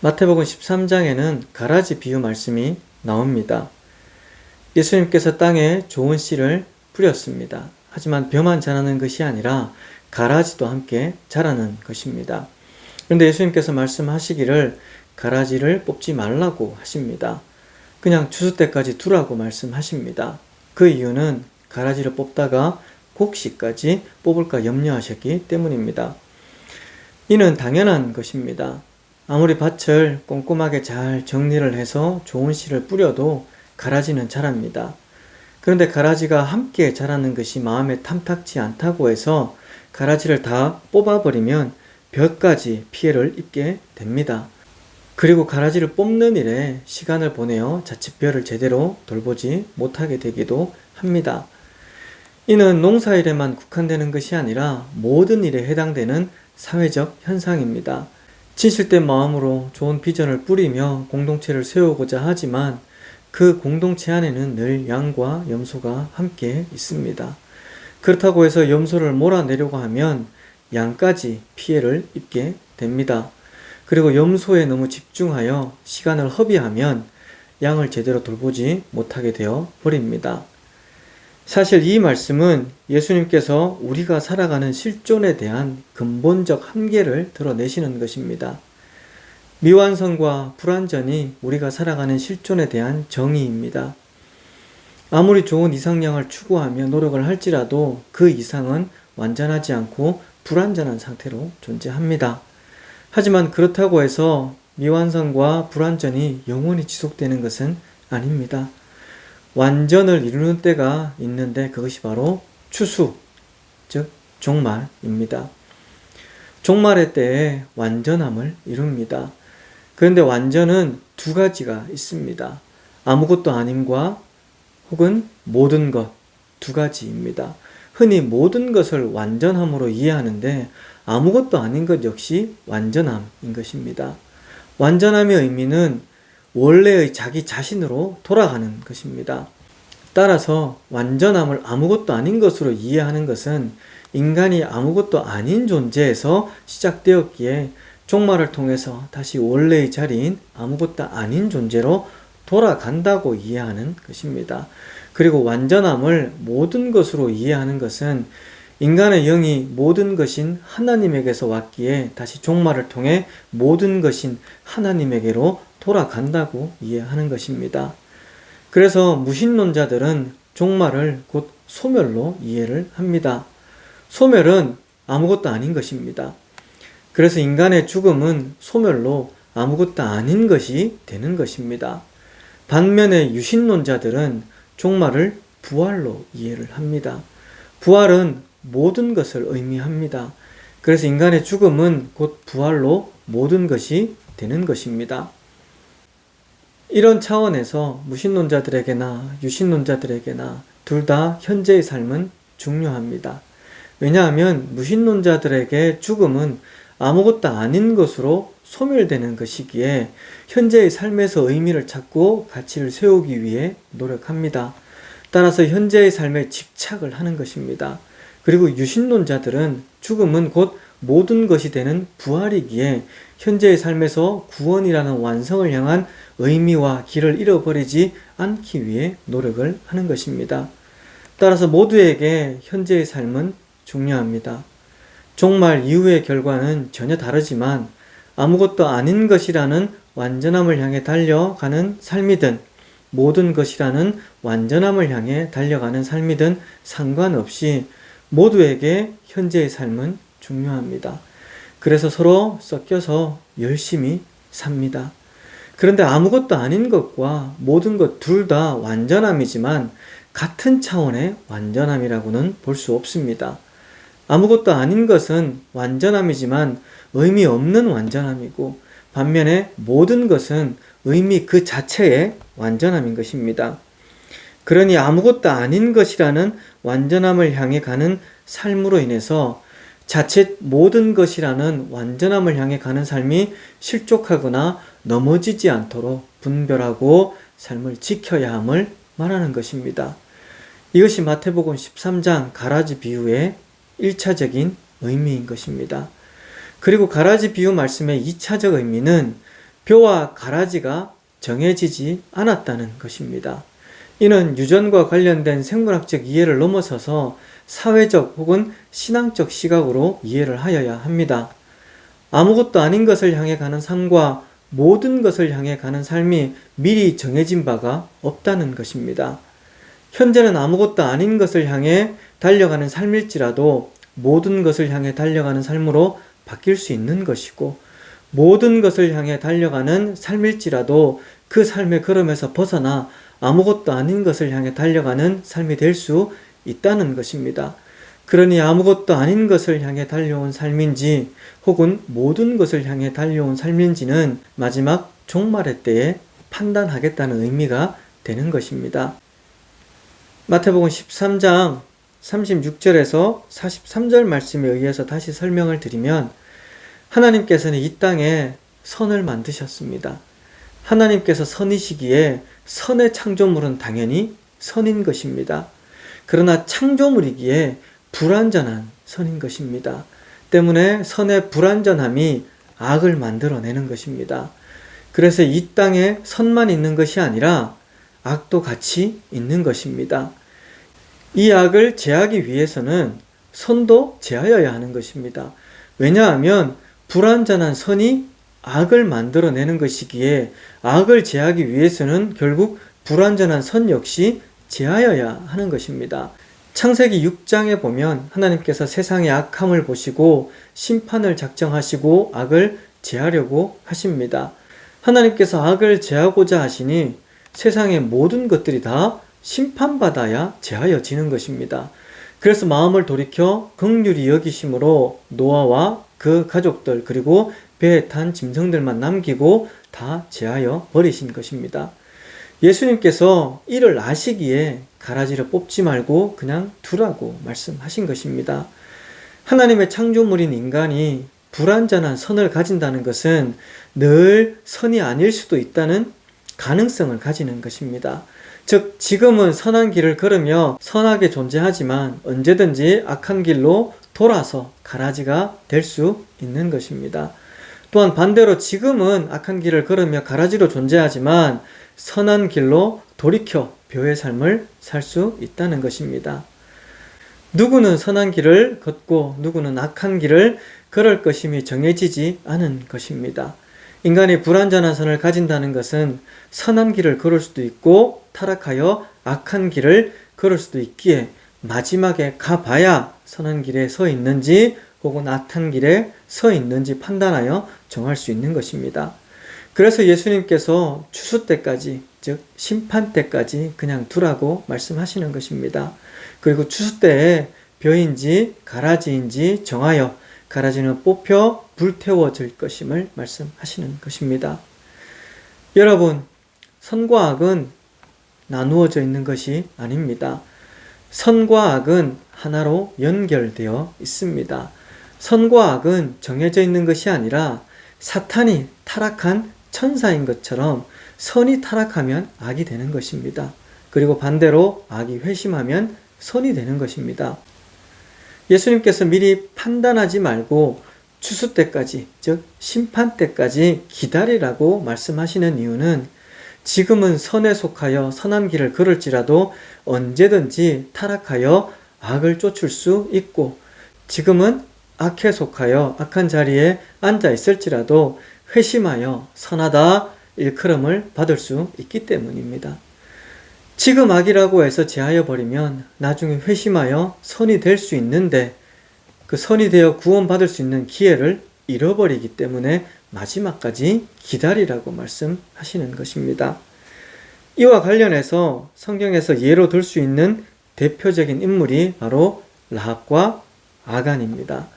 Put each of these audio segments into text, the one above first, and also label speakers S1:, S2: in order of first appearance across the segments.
S1: 마태복음 13장에는 가라지 비유 말씀이 나옵니다. 예수님께서 땅에 좋은 씨를 뿌렸습니다. 하지만 벼만 자라는 것이 아니라 가라지도 함께 자라는 것입니다. 그런데 예수님께서 말씀하시기를 가라지를 뽑지 말라고 하십니다. 그냥 추수 때까지 두라고 말씀하십니다. 그 이유는 가라지를 뽑다가 곡씨까지 뽑을까 염려하셨기 때문입니다. 이는 당연한 것입니다. 아무리 밭을 꼼꼼하게 잘 정리를 해서 좋은 씨를 뿌려도 가라지는 자랍니다. 그런데 가라지가 함께 자라는 것이 마음에 탐탁지 않다고 해서 가라지를 다 뽑아버리면 벼까지 피해를 입게 됩니다. 그리고 가라지를 뽑는 일에 시간을 보내어 자칫 벼를 제대로 돌보지 못하게 되기도 합니다. 이는 농사일에만 국한되는 것이 아니라 모든 일에 해당되는 사회적 현상입니다. 진실된 마음으로 좋은 비전을 뿌리며 공동체를 세우고자 하지만 그 공동체 안에는 늘 양과 염소가 함께 있습니다. 그렇다고 해서 염소를 몰아내려고 하면 양까지 피해를 입게 됩니다. 그리고 염소에 너무 집중하여 시간을 허비하면 양을 제대로 돌보지 못하게 되어 버립니다. 사실 이 말씀은 예수님께서 우리가 살아가는 실존에 대한 근본적 한계를 드러내시는 것입니다. 미완성과 불완전이 우리가 살아가는 실존에 대한 정의입니다. 아무리 좋은 이상량을 추구하며 노력을 할지라도 그 이상은 완전하지 않고 불완전한 상태로 존재합니다. 하지만 그렇다고 해서 미완성과 불완전이 영원히 지속되는 것은 아닙니다. 완전을 이루는 때가 있는데 그것이 바로 추수, 즉 종말입니다. 종말의 때에 완전함을 이룹니다. 그런데 완전은 두 가지가 있습니다. 아무것도 아님과 혹은 모든 것, 두 가지입니다. 흔히 모든 것을 완전함으로 이해하는데 아무것도 아닌 것 역시 완전함인 것입니다. 완전함의 의미는 원래의 자기 자신으로 돌아가는 것입니다. 따라서 완전함을 아무것도 아닌 것으로 이해하는 것은 인간이 아무것도 아닌 존재에서 시작되었기에 종말을 통해서 다시 원래의 자리인 아무것도 아닌 존재로 돌아간다고 이해하는 것입니다. 그리고 완전함을 모든 것으로 이해하는 것은 인간의 영이 모든 것인 하나님에게서 왔기에 다시 종말을 통해 모든 것인 하나님에게로 돌아간다고 이해하는 것입니다. 그래서 무신론자들은 종말을 곧 소멸로 이해를 합니다. 소멸은 아무것도 아닌 것입니다. 그래서 인간의 죽음은 소멸로 아무것도 아닌 것이 되는 것입니다. 반면에 유신론자들은 종말을 부활로 이해를 합니다. 부활은 모든 것을 의미합니다. 그래서 인간의 죽음은 곧 부활로 모든 것이 되는 것입니다. 이런 차원에서 무신론자들에게나 유신론자들에게나 둘 다 현재의 삶은 중요합니다. 왜냐하면 무신론자들에게 죽음은 아무것도 아닌 것으로 소멸되는 것이기에 현재의 삶에서 의미를 찾고 가치를 세우기 위해 노력합니다. 따라서 현재의 삶에 집착을 하는 것입니다. 그리고 유신론자들은 죽음은 곧 모든 것이 되는 부활이기에 현재의 삶에서 구원이라는 완성을 향한 의미와 길을 잃어버리지 않기 위해 노력을 하는 것입니다. 따라서 모두에게 현재의 삶은 중요합니다. 종말 이후의 결과는 전혀 다르지만 아무것도 아닌 것이라는 완전함을 향해 달려가는 삶이든 모든 것이라는 완전함을 향해 달려가는 삶이든 상관없이 모두에게 현재의 삶은 중요합니다. 그래서 서로 섞여서 열심히 삽니다. 그런데 아무것도 아닌 것과 모든 것 둘 다 완전함이지만 같은 차원의 완전함이라고는 볼 수 없습니다. 아무것도 아닌 것은 완전함이지만 의미 없는 완전함이고 반면에 모든 것은 의미 그 자체의 완전함인 것입니다. 그러니 아무것도 아닌 것이라는 완전함을 향해 가는 삶으로 인해서 자칫 모든 것이라는 완전함을 향해 가는 삶이 실족하거나 넘어지지 않도록 분별하고 삶을 지켜야 함을 말하는 것입니다. 이것이 마태복음 13장 가라지 비유의 1차적인 의미인 것입니다. 그리고 가라지 비유 말씀의 2차적 의미는 벼와 가라지가 정해지지 않았다는 것입니다. 이는 유전과 관련된 생물학적 이해를 넘어서서 사회적 혹은 신앙적 시각으로 이해를 하여야 합니다. 아무것도 아닌 것을 향해 가는 삶과 모든 것을 향해 가는 삶이 미리 정해진 바가 없다는 것입니다. 현재는 아무것도 아닌 것을 향해 달려가는 삶일지라도 모든 것을 향해 달려가는 삶으로 바뀔 수 있는 것이고, 모든 것을 향해 달려가는 삶일지라도 그 삶의 걸음에서 벗어나 아무것도 아닌 것을 향해 달려가는 삶이 될 수 있다는 것입니다. 그러니 아무것도 아닌 것을 향해 달려온 삶인지 혹은 모든 것을 향해 달려온 삶인지는 마지막 종말의 때에 판단하겠다는 의미가 되는 것입니다. 마태복음 13장 36절에서 43절 말씀에 의해서 다시 설명을 드리면, 하나님께서는 이 땅에 선을 만드셨습니다. 하나님께서 선이시기에 선의 창조물은 당연히 선인 것입니다. 그러나 창조물이기에 불완전한 선인 것입니다. 때문에 선의 불완전함이 악을 만들어내는 것입니다. 그래서 이 땅에 선만 있는 것이 아니라 악도 같이 있는 것입니다. 이 악을 제하기 위해서는 선도 제하여야 하는 것입니다. 왜냐하면 불완전한 선이 악을 만들어내는 것이기에 악을 제하기 위해서는 결국 불완전한 선 역시 제하여야 하는 것입니다. 창세기 6장에 보면 하나님께서 세상의 악함을 보시고 심판을 작정하시고 악을 제하려고 하십니다. 하나님께서 악을 제하고자 하시니 세상의 모든 것들이 다 심판받아야 제하여지는 것입니다. 그래서 마음을 돌이켜 긍휼히 여기심으로 노아와 그 가족들 그리고 배에 탄 짐승들만 남기고 다 제하여 버리신 것입니다. 예수님께서 이를 아시기에 가라지를 뽑지 말고 그냥 두라고 말씀하신 것입니다. 하나님의 창조물인 인간이 불완전한 선을 가진다는 것은 늘 선이 아닐 수도 있다는 가능성을 가지는 것입니다. 즉 지금은 선한 길을 걸으며 선하게 존재하지만 언제든지 악한 길로 돌아서 가라지가 될 수 있는 것입니다. 또한 반대로 지금은 악한 길을 걸으며 가라지로 존재하지만 선한 길로 돌이켜 벼의 삶을 살 수 있다는 것입니다. 누구는 선한 길을 걷고 누구는 악한 길을 걸을 것임이 정해지지 않은 것입니다. 인간이 불완전한 선을 가진다는 것은 선한 길을 걸을 수도 있고 타락하여 악한 길을 걸을 수도 있기에 마지막에 가봐야 선한 길에 서 있는지 혹은 악한 길에 서 있는지 판단하여 정할 수 있는 것입니다. 그래서 예수님께서 추수 때까지, 즉 심판 때까지 그냥 두라고 말씀하시는 것입니다. 그리고 추수 때에 벼인지 가라지인지 정하여 가라지는 뽑혀 불태워질 것임을 말씀하시는 것입니다. 여러분, 선과 악은 나누어져 있는 것이 아닙니다. 선과 악은 하나로 연결되어 있습니다. 선과 악은 정해져 있는 것이 아니라 사탄이 타락한 천사인 것처럼 선이 타락하면 악이 되는 것입니다. 그리고 반대로 악이 회심하면 선이 되는 것입니다. 예수님께서 미리 판단하지 말고 추수 때까지, 즉 심판 때까지 기다리라고 말씀하시는 이유는 지금은 선에 속하여 선한 길을 걸을지라도 언제든지 타락하여 악을 쫓을 수 있고, 지금은 악에 속하여 악한 자리에 앉아 있을지라도 회심하여 선하다 일컬음을 받을 수 있기 때문입니다. 지금 악이라고 해서 제하여 버리면 나중에 회심하여 선이 될 수 있는데 그 선이 되어 구원받을 수 있는 기회를 잃어버리기 때문에 마지막까지 기다리라고 말씀하시는 것입니다. 이와 관련해서 성경에서 예로 들 수 있는 대표적인 인물이 바로 라합과 아간입니다.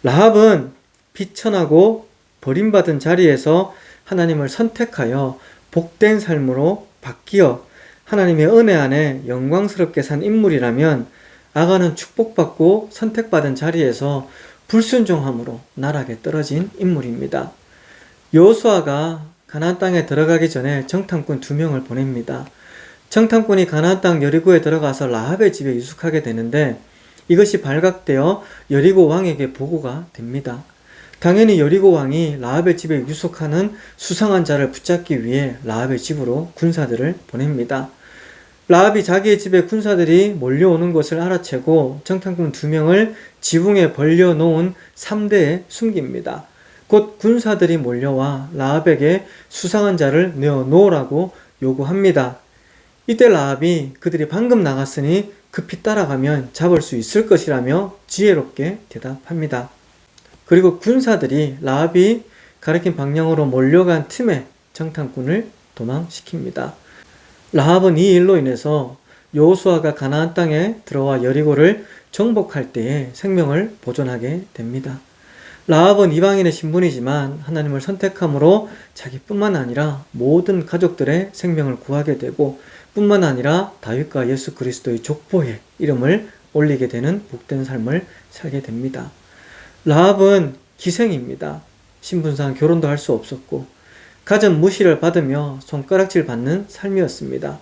S1: 라합은 비천하고 버림받은 자리에서 하나님을 선택하여 복된 삶으로 바뀌어 하나님의 은혜 안에 영광스럽게 산 인물이라면, 아간은 축복받고 선택받은 자리에서 불순종함으로 나락에 떨어진 인물입니다. 여호수아가 가나안 땅에 들어가기 전에 정탐꾼 2명을 보냅니다. 정탐꾼이 가나안 땅 여리고에 들어가서 라합의 집에 유숙하게 되는데 이것이 발각되어 여리고 왕에게 보고가 됩니다. 당연히 여리고 왕이 라합의 집에 유속하는 수상한 자를 붙잡기 위해 라합의 집으로 군사들을 보냅니다. 라합이 자기의 집에 군사들이 몰려오는 것을 알아채고 정탐꾼 2명을 지붕에 벌려놓은 3대에 숨깁니다. 곧 군사들이 몰려와 라합에게 수상한 자를 내어놓으라고 요구합니다. 이때 라합이 그들이 방금 나갔으니 급히 따라가면 잡을 수 있을 것이라며 지혜롭게 대답합니다. 그리고 군사들이 라합이 가리킨 방향으로 몰려간 틈에 정탐꾼을 도망시킵니다. 라합은 이 일로 인해서 여호수아가 가나안 땅에 들어와 여리고를 정복할 때에 생명을 보존하게 됩니다. 라합은 이방인의 신분이지만 하나님을 선택함으로 자기뿐만 아니라 모든 가족들의 생명을 구하게 되고 뿐만 아니라 다윗과 예수 그리스도의 족보에 이름을 올리게 되는 복된 삶을 살게 됩니다. 라합은 기생입니다. 신분상 결혼도 할 수 없었고 가정 무시를 받으며 손가락질 받는 삶이었습니다.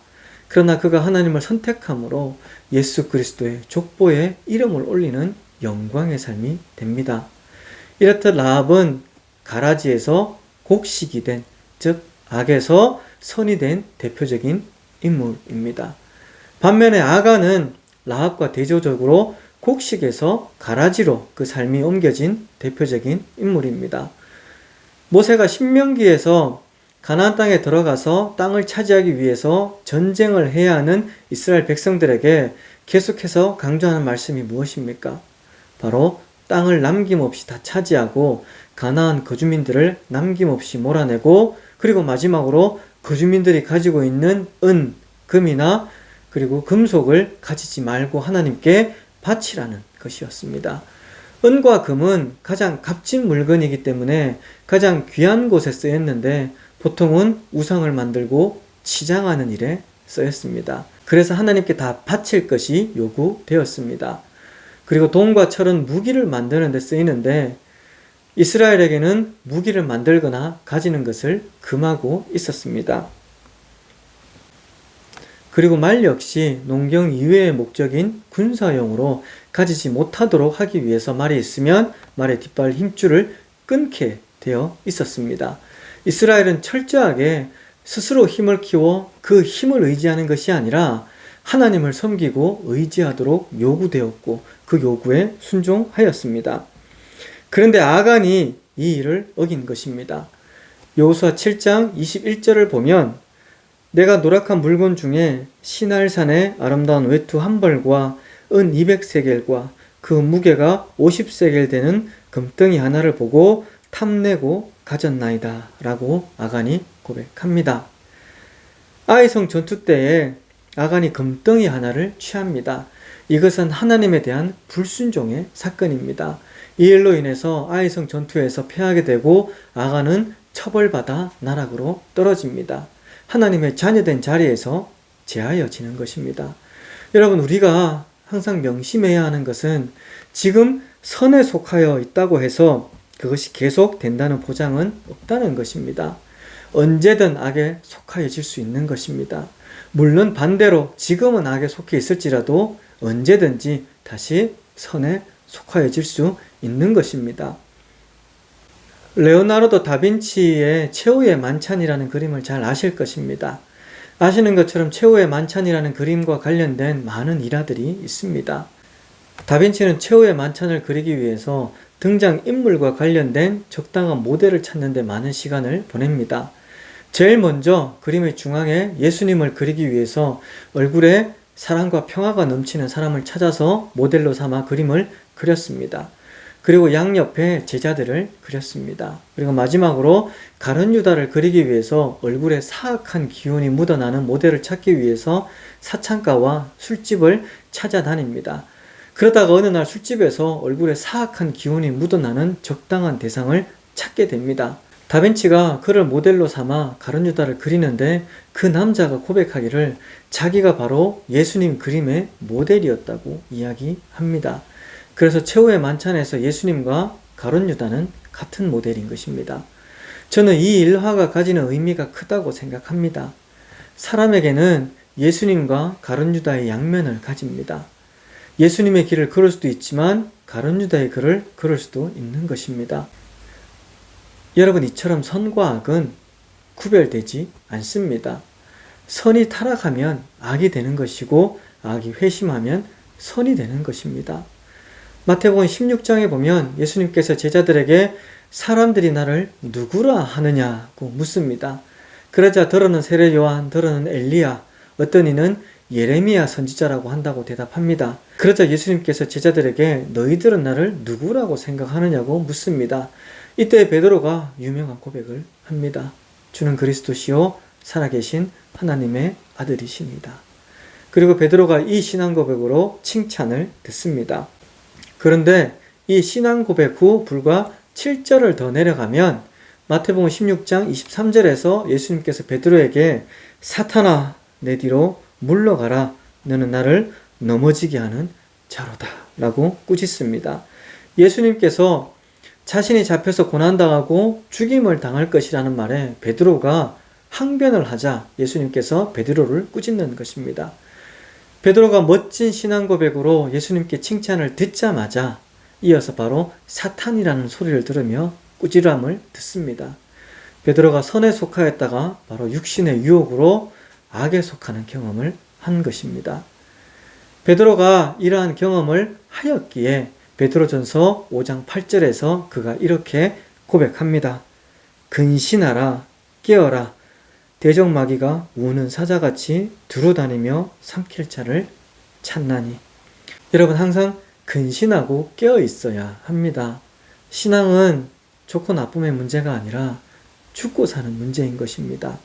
S1: 그러나 그가 하나님을 선택함으로 예수 그리스도의 족보에 이름을 올리는 영광의 삶이 됩니다. 이렇듯 라합은 가라지에서 곡식이 된, 즉 악에서 선이 된 대표적인 인물입니다. 반면에 아간은 라합과 대조적으로 곡식에서 가라지로 그 삶이 옮겨진 대표적인 인물입니다. 모세가 신명기에서 가나안 땅에 들어가서 땅을 차지하기 위해서 전쟁을 해야 하는 이스라엘 백성들에게 계속해서 강조하는 말씀이 무엇입니까? 바로 땅을 남김없이 다 차지하고 가나안 거주민들을 남김없이 몰아내고 그리고 마지막으로 거주민들이 가지고 있는 은, 금이나 그리고 금속을 가지지 말고 하나님께 바치라는 것이었습니다. 은과 금은 가장 값진 물건이기 때문에 가장 귀한 곳에 쓰였는데 보통은 우상을 만들고 치장하는 일에 쓰였습니다. 그래서 하나님께 다 바칠 것이 요구되었습니다. 그리고 동과 철은 무기를 만드는 데 쓰이는데 이스라엘에게는 무기를 만들거나 가지는 것을 금하고 있었습니다. 그리고 말 역시 농경 이외의 목적인 군사용으로 가지지 못하도록 하기 위해서 말이 있으면 말의 뒷발 힘줄을 끊게 되어 있었습니다. 이스라엘은 철저하게 스스로 힘을 키워 그 힘을 의지하는 것이 아니라 하나님을 섬기고 의지하도록 요구되었고 그 요구에 순종하였습니다. 그런데 아간이 이 일을 어긴 것입니다. 여호수아 7장 21절을 보면 내가 노력한 물건 중에 시날산의 아름다운 외투 한 벌과 은 200세겔과 그 무게가 50세겔 되는 금덩이 하나를 보고 탐내고 가졌나이다 라고 아간이 고백합니다. 아이성 전투 때에 아간이 금덩이 하나를 취합니다. 이것은 하나님에 대한 불순종의 사건입니다. 이 일로 인해서 아이성 전투에서 패하게 되고 아간은 처벌받아 나락으로 떨어집니다. 하나님의 자녀된 자리에서 제하여지는 것입니다. 여러분, 우리가 항상 명심해야 하는 것은 지금 선에 속하여 있다고 해서 그것이 계속 된다는 보장은 없다는 것입니다. 언제든 악에 속하여질 수 있는 것입니다. 물론 반대로 지금은 악에 속해 있을지라도 언제든지 다시 선에 속하여질 수 있는 것입니다. 레오나르도 다빈치의 최후의 만찬이라는 그림을 잘 아실 것입니다. 아시는 것처럼 최후의 만찬이라는 그림과 관련된 많은 일화들이 있습니다. 다빈치는 최후의 만찬을 그리기 위해서 등장인물과 관련된 적당한 모델을 찾는 데 많은 시간을 보냅니다. 제일 먼저 그림의 중앙에 예수님을 그리기 위해서 얼굴에 사랑과 평화가 넘치는 사람을 찾아서 모델로 삼아 그림을 그렸습니다. 그리고 양옆에 제자들을 그렸습니다. 그리고 마지막으로 가룟 유다를 그리기 위해서 얼굴에 사악한 기운이 묻어나는 모델을 찾기 위해서 사창가와 술집을 찾아다닙니다. 그러다가 어느 날 술집에서 얼굴에 사악한 기운이 묻어나는 적당한 대상을 찾게 됩니다. 다빈치가 그를 모델로 삼아 가룟 유다를 그리는데 그 남자가 고백하기를 자기가 바로 예수님 그림의 모델이었다고 이야기합니다. 그래서 최후의 만찬에서 예수님과 가룟 유다는 같은 모델인 것입니다. 저는 이 일화가 가지는 의미가 크다고 생각합니다. 사람에게는 예수님과 가룟 유다의 양면을 가집니다. 예수님의 길을 걸을 수도 있지만 가룟 유다의 길을 걸을 수도 있는 것입니다. 여러분, 이처럼 선과 악은 구별되지 않습니다. 선이 타락하면 악이 되는 것이고 악이 회심하면 선이 되는 것입니다. 마태복음 16장에 보면 예수님께서 제자들에게 사람들이 나를 누구라 하느냐고 묻습니다. 그러자 더러는 세례 요한, 더러는 엘리야, 어떤 이는 예레미야 선지자라고 한다고 대답합니다. 그러자 예수님께서 제자들에게 너희들은 나를 누구라고 생각하느냐고 묻습니다. 이때 베드로가 유명한 고백을 합니다. 주는 그리스도시요 살아계신 하나님의 아들이십니다. 그리고 베드로가 이 신앙 고백으로 칭찬을 듣습니다. 그런데 이 신앙 고백 후 불과 7절을 더 내려가면 마태복음 16장 23절에서 예수님께서 베드로에게 사탄아 내 뒤로 물러가라 너는 나를 넘어지게 하는 자로다 라고 꾸짖습니다. 예수님께서 자신이 잡혀서 고난당하고 죽임을 당할 것이라는 말에 베드로가 항변을 하자 예수님께서 베드로를 꾸짖는 것입니다. 베드로가 멋진 신앙 고백으로 예수님께 칭찬을 듣자마자 이어서 바로 사탄이라는 소리를 들으며 꾸지람을 듣습니다. 베드로가 선에 속하였다가 바로 육신의 유혹으로 악에 속하는 경험을 한 것입니다. 베드로가 이러한 경험을 하였기에 베드로전서 5장 8절에서 그가 이렇게 고백합니다. 근신하라 깨어라 대적마귀가 우는 사자같이 두루다니며 삼킬 자를 찾나니. 여러분, 항상 근신하고 깨어 있어야 합니다. 신앙은 좋고 나쁨의 문제가 아니라 죽고 사는 문제인 것입니다.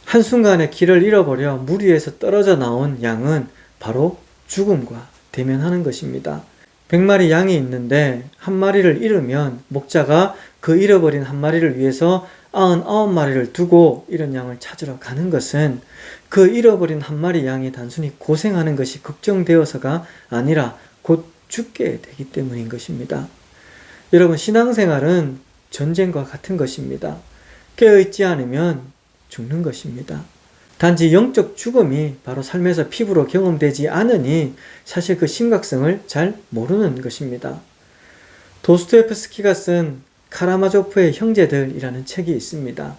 S1: 한순간에 길을 잃어버려 물 위에서 떨어져 나온 양은 바로 죽음과 대면하는 것입니다. 100마리 양이 있는데 한 마리를 잃으면 목자가 그 잃어버린 한 마리를 위해서 99마리를 두고 이런 양을 찾으러 가는 것은 그 잃어버린 한 마리 양이 단순히 고생하는 것이 걱정되어서가 아니라 곧 죽게 되기 때문인 것입니다. 여러분, 신앙생활은 전쟁과 같은 것입니다. 깨어있지 않으면 죽는 것입니다. 단지 영적 죽음이 바로 삶에서 피부로 경험되지 않으니 사실 그 심각성을 잘 모르는 것입니다. 도스토옙스키가 쓴 카라마조프의 형제들이라는 책이 있습니다.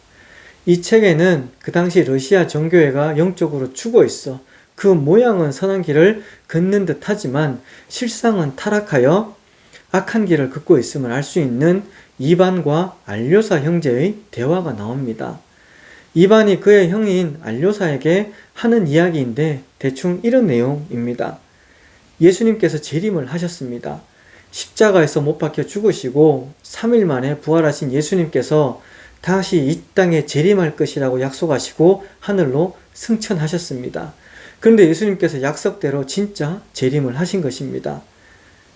S1: 이 책에는 그 당시 러시아 정교회가 영적으로 죽어 있어 그 모양은 선한 길을 걷는 듯 하지만 실상은 타락하여 악한 길을 걷고 있음을 알 수 있는 이반과 알료사 형제의 대화가 나옵니다. 이반이 그의 형인 알료사에게 하는 이야기인데 대충 이런 내용입니다. 예수님께서 재림을 하셨습니다. 십자가에서 못 박혀 죽으시고 3일 만에 부활하신 예수님께서 다시 이 땅에 재림할 것이라고 약속하시고 하늘로 승천하셨습니다. 그런데 예수님께서 약속대로 진짜 재림을 하신 것입니다.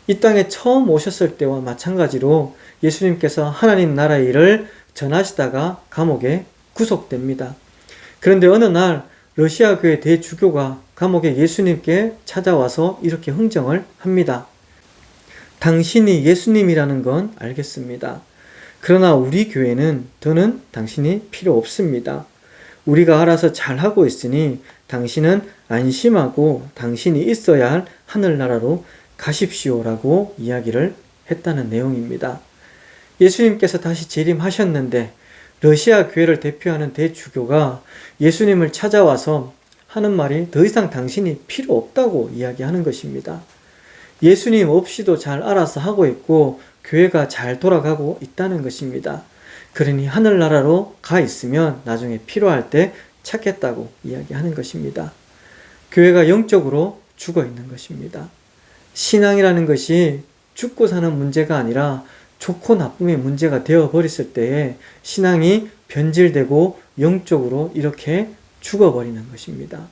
S1: 이 땅에 처음 오셨을 때와 마찬가지로 예수님께서 하나님 나라의 일을 전하시다가 감옥에 구속됩니다. 그런데 어느 날 러시아 교회 대주교가 감옥에 예수님께 찾아와서 이렇게 흥정을 합니다. 당신이 예수님이라는 건 알겠습니다. 그러나 우리 교회는 더는 당신이 필요 없습니다. 우리가 알아서 잘하고 있으니 당신은 안심하고 당신이 있어야 할 하늘나라로 가십시오라고 이야기를 했다는 내용입니다. 예수님께서 다시 재림하셨는데 러시아 교회를 대표하는 대주교가 예수님을 찾아와서 하는 말이 더 이상 당신이 필요 없다고 이야기하는 것입니다. 예수님 없이도 잘 알아서 하고 있고 교회가 잘 돌아가고 있다는 것입니다. 그러니 하늘나라로 가 있으면 나중에 필요할 때 찾겠다고 이야기하는 것입니다. 교회가 영적으로 죽어 있는 것입니다. 신앙이라는 것이 죽고 사는 문제가 아니라 좋고 나쁨의 문제가 되어버렸을 때에 신앙이 변질되고 영적으로 이렇게 죽어버리는 것입니다.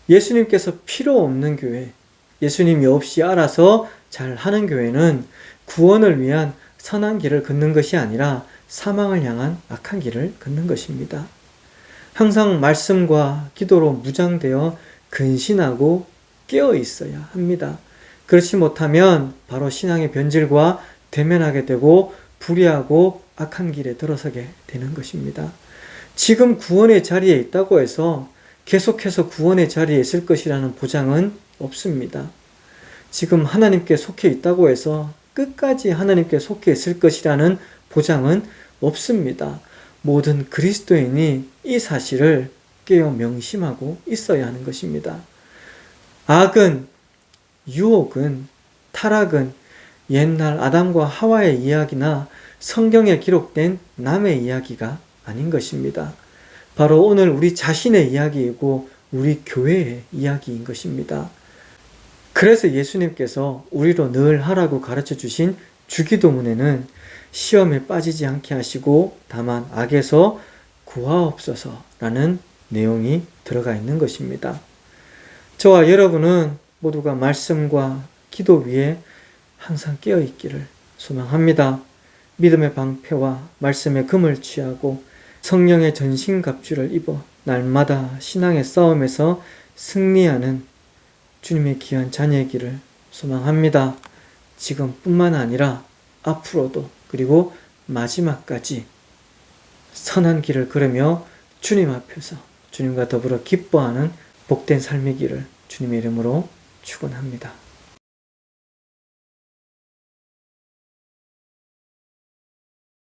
S1: 예수님께서 필요 없는 교회, 예수님이 없이 알아서 잘하는 교회는 구원을 위한 선한 길을 걷는 것이 아니라 사망을 향한 악한 길을 걷는 것입니다. 항상 말씀과 기도로 무장되어 근신하고 깨어 있어야 합니다. 그렇지 못하면 바로 신앙의 변질과 대면하게 되고 불의하고 악한 길에 들어서게 되는 것입니다. 지금 구원의 자리에 있다고 해서 계속해서 구원의 자리에 있을 것이라는 보장은 없습니다. 지금 하나님께 속해 있다고 해서 끝까지 하나님께 속해 있을 것이라는 보장은 없습니다. 모든 그리스도인이 이 사실을 깨어 명심하고 있어야 하는 것입니다. 악은, 유혹은, 타락은 옛날 아담과 하와의 이야기나 성경에 기록된 남의 이야기가 아닌 것입니다. 바로 오늘 우리 자신의 이야기이고 우리 교회의 이야기인 것입니다. 그래서 예수님께서 우리로 늘 하라고 가르쳐 주신 주기도문에는 시험에 빠지지 않게 하시고 다만 악에서 구하옵소서라는 내용이 들어가 있는 것입니다. 저와 여러분은 모두가 말씀과 기도 위에 항상 깨어 있기를 소망합니다. 믿음의 방패와 말씀의 금을 취하고 성령의 전신갑주를 입어 날마다 신앙의 싸움에서 승리하는 주님의 귀한 자녀이기를 소망합니다. 지금뿐만 아니라 앞으로도 그리고 마지막까지 선한 길을 걸으며 주님 앞에서 주님과 더불어 기뻐하는 복된 삶이기를 주님의 이름으로 축원합니다.